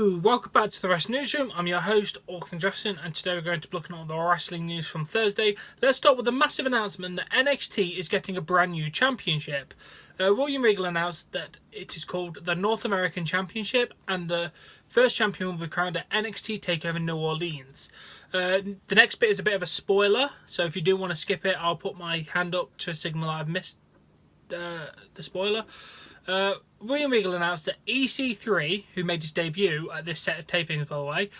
Hello, welcome back to the Wrestling Newsroom. I'm your host, Orson Justin, and today we're going to be looking at all the wrestling news from Thursday. Let's start with the massive announcement that NXT is getting a brand new championship. William Regal announced that it is called the North American Championship, and the first champion will be crowned at NXT TakeOver New Orleans. The next bit is a bit of a spoiler, so if you do want to skip it, I'll put my hand up to signal I've missed the spoiler. William Regal announced that EC3, who made his debut at this set of tapings, by the way,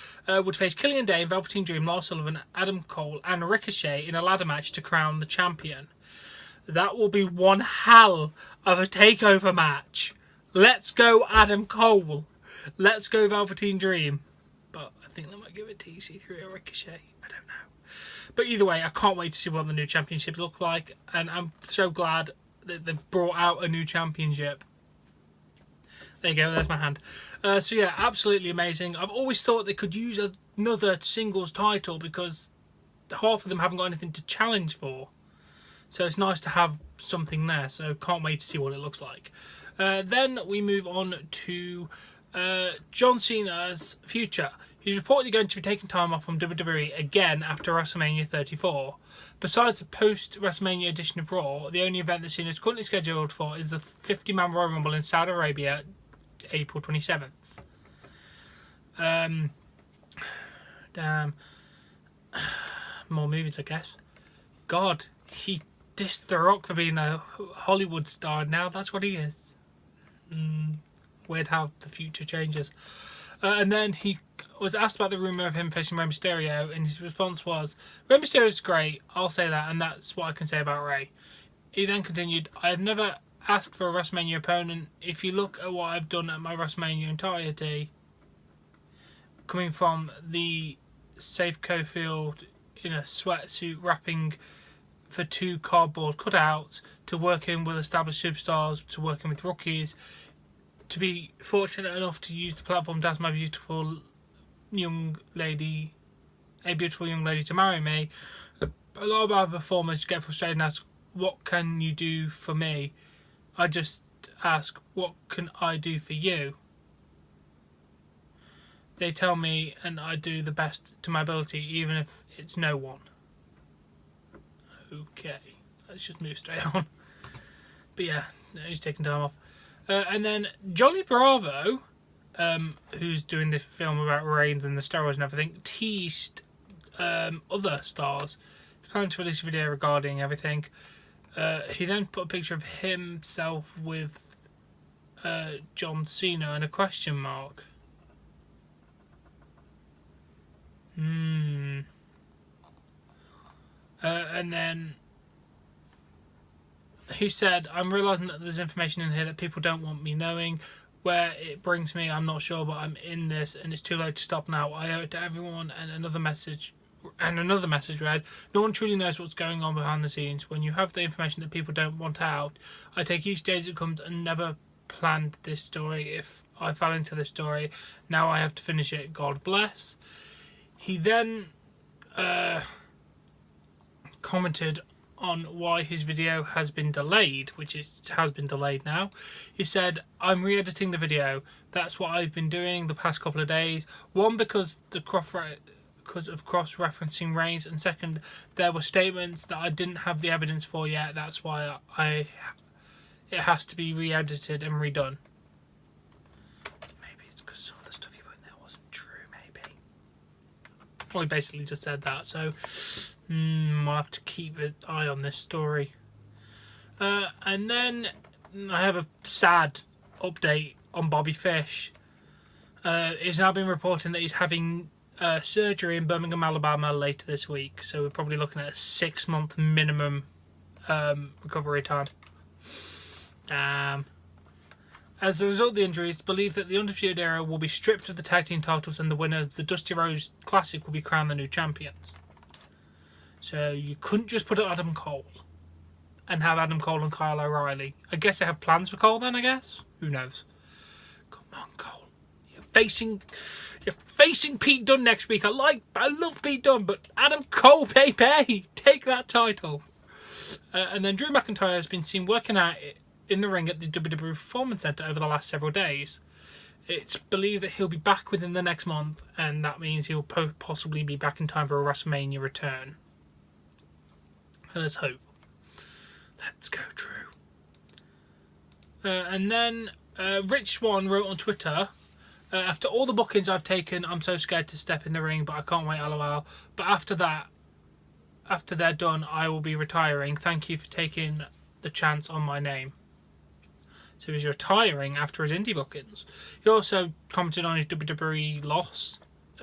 would face Killian Dane, Velveteen Dream, Lars Sullivan, Adam Cole, and Ricochet in a ladder match to crown the champion. That will be one hell of a takeover match. Let's go, Adam Cole. Let's go, Velveteen Dream. But I think they might give it to EC3 or Ricochet. I don't know. But either way, I can't wait to see what the new championship look like, and I'm so glad that they've brought out a new championship. There you go, there's my hand. So yeah, absolutely amazing. I've always thought they could use another singles title because half of them haven't got anything to challenge for. So it's nice to have something there. So can't wait to see what it looks like. Then we move on to John Cena's future. He's reportedly going to be taking time off from WWE again after WrestleMania 34. Besides the post-WrestleMania edition of Raw, the only event that Cena is currently scheduled for is the 50-man Royal Rumble in Saudi Arabia, April 27th. Damn. More movies, I guess. God, he dissed The Rock for being a Hollywood star. Now that's what he is. Weird how the future changes. And then he was asked about the rumour of him facing Rey Mysterio, and his response was, Rey Mysterio is great, I'll say that, and that's what I can say about Rey. He then continued, I have never asked for a WrestleMania opponent. If you look at what I've done at my WrestleMania entirety, coming from the Safeco field in a sweatsuit rapping for 2 cardboard cutouts, to working with established superstars, to working with rookies, to be fortunate enough to use the platform to ask my beautiful young lady to marry me. A lot of our performers get frustrated and ask, what can you do for me? I just ask, what can I do for you? They tell me, and I do the best to my ability, even if it's no one. Okay, let's just move straight on. But yeah, he's taking time off. And then Johnny Bravo, who's doing this film about Reigns and the steroids and everything, teased other stars. He's planning to release a video regarding everything. He then put a picture of himself with John Cena and a question mark. And then he said, I'm realising that there's information in here that people don't want me knowing. Where it brings me, I'm not sure, but I'm in this and it's too late to stop now. I owe it to everyone. And another message read, no one truly knows what's going on behind the scenes. When you have the information that people don't want out, I take each day as it comes and never planned this story. If I fell into this story, now I have to finish it. God bless. He then commented on why his video has been delayed, which it has been delayed now. He said, I'm re-editing the video. That's what I've been doing the past couple of days. One, because of cross-referencing Reigns, and second, there were statements that I didn't have the evidence for yet. That's why it has to be re-edited and redone. Maybe it's because some of the stuff you put in there wasn't true, maybe. Well, he basically just said that, so I'll have to keep an eye on this story. And then I have a sad update on Bobby Fish. It's now been reported that he's having surgery in Birmingham, Alabama later this week. So we're probably looking at a 6-month minimum recovery time. As a result of the injury, it's believed that the Undisputed Era will be stripped of the tag team titles and the winner of the Dusty Rhodes Classic will be crowned the new champions. So you couldn't just put it Adam Cole and have Adam Cole and Kyle O'Reilly. I guess they have plans for Cole then, I guess? Who knows? Come on, Cole. You're facing Pete Dunne next week. I love Pete Dunne, but Adam Cole, baby, take that title. And then Drew McIntyre has been seen working out in the ring at the WWE Performance Center over the last several days. It's believed that he'll be back within the next month, and that means he'll possibly be back in time for a WrestleMania return. Let's hope. Let's go, Drew. And then Rich Swann wrote on Twitter, after all the bookings I've taken, I'm so scared to step in the ring, but I can't wait, lol. But after they're done, I will be retiring. Thank you for taking the chance on my name. So he's retiring after his indie bookings. He also commented on his WWE loss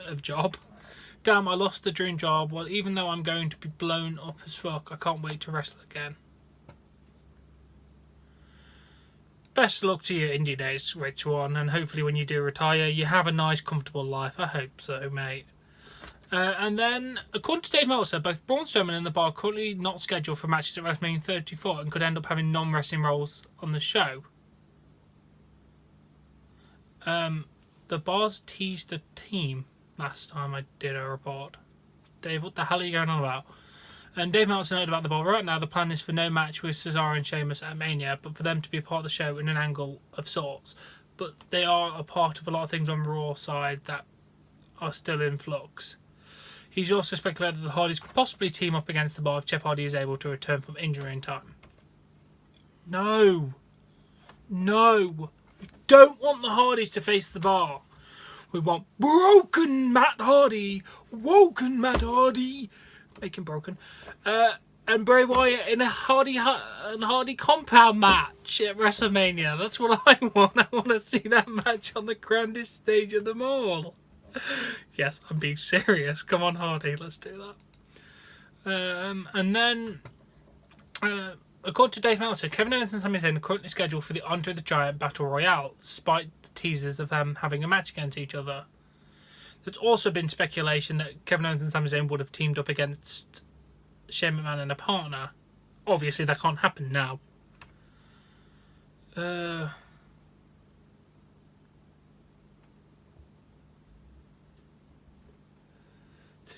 of job. Damn, I lost the dream job. Well, even though I'm going to be blown up as fuck, I can't wait to wrestle again. Best of luck to your indie days, Rich One, and hopefully when you do retire, you have a nice, comfortable life. I hope so, mate. And then, according to Dave Meltzer, both Braun Strowman and The Bar are currently not scheduled for matches at WrestleMania 34 and could end up having non-wrestling roles on the show. The Bars teased a team last time I did a report. Dave, what the hell are you going on about? And Dave Meltzer noted about The Bar. Right now, the plan is for no match with Cesaro and Sheamus at Mania, but for them to be a part of the show in an angle of sorts. But they are a part of a lot of things on Raw side that are still in flux. He's also speculated that the Hardys could possibly team up against The Bar if Jeff Hardy is able to return from injury in time. No. We don't want the Hardys to face The Bar. We want broken Matt Hardy. Woken Matt Hardy. Make him broken. And Bray Wyatt in a Hardy compound match at WrestleMania. That's what I want. I want to see that match on the grandest stage of them all. Yes, I'm being serious. Come on, Hardy, let's do that. And then, according to Dave Meltzer, Kevin Owens and Sami Zayn are currently scheduled for the Andre the Giant Battle Royale, despite the teasers of them having a match against each other. There's also been speculation that Kevin Owens and Sami Zayn would have teamed up against Shane McMahon and a partner. Obviously, that can't happen now. So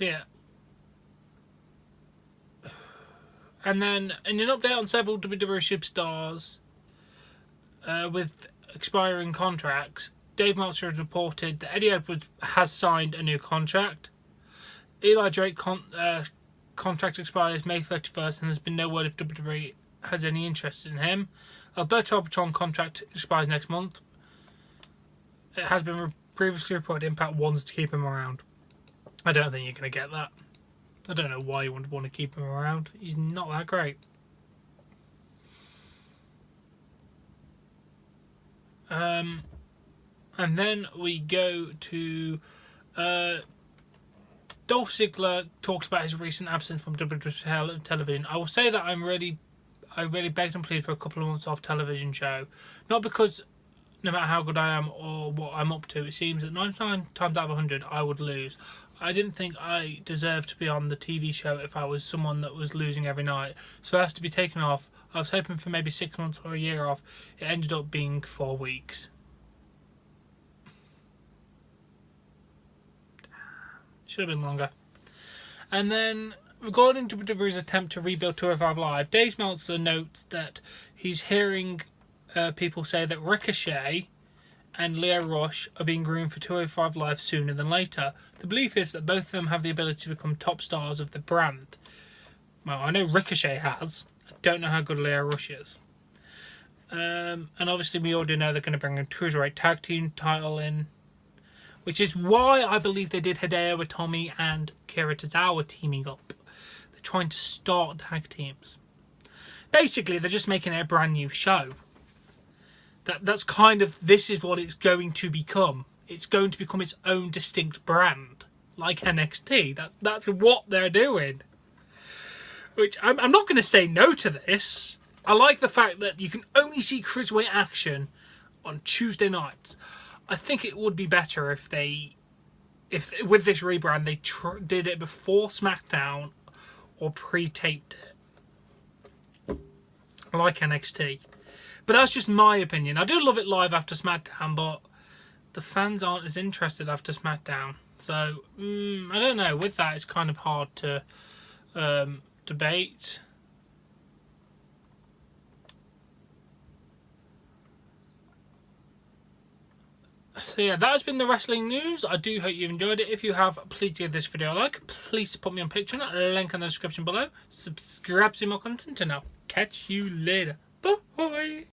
yeah. And then, in an update on several WWE superstars with expiring contracts, Dave Meltzer has reported that Eddie Edwards has signed a new contract. Eli Drake contract expires May 31st, and there's been no word if WWE has any interest in him. Alberto Arbitron contract expires next month. It has been previously reported Impact wants to keep him around. I don't think you're going to get that. I don't know why you would want to keep him around. He's not that great. And then we go to Dolph Ziggler talked about his recent absence from WWE television. I will say that I really begged and pleaded for a couple of months off television show. Not because no matter how good I am or what I'm up to, it seems that 99 times out of 100 I would lose. I didn't think I deserved to be on the TV show if I was someone that was losing every night. So as to be taken off, I was hoping for maybe 6 months or a year off. It ended up being 4 weeks. Should have been longer. And then, regarding WWE's attempt to rebuild 205 Live, Dave Meltzer notes that he's hearing people say that Ricochet and Lio Rush are being groomed for 205 Live sooner than later. The belief is that both of them have the ability to become top stars of the brand. Well, I know Ricochet has. I don't know how good Lio Rush is. And obviously we already know they're going to bring a Cruiserweight Tag Team title in, which is why I believe they did Hideo Itami and Kira Tozawa teaming up. They're trying to start tag teams. Basically, they're just making it a brand new show. That's kind of, this is what it's going to become. It's going to become its own distinct brand, like NXT. That's what they're doing. Which, I'm not going to say no to this. I like the fact that you can only see Cruiserweight action on Tuesday nights. I think it would be better if with this rebrand, they did it before SmackDown or pre-taped it, like NXT. But that's just my opinion. I do love it live after SmackDown, but the fans aren't as interested after SmackDown. So, I don't know. With that, it's kind of hard to debate. So yeah, that has been the wrestling news. I do hope you've enjoyed it. If you have, please give this video a like. Please support me on Patreon. Link in the description below. Subscribe to see more content, and I'll catch you later. Bye.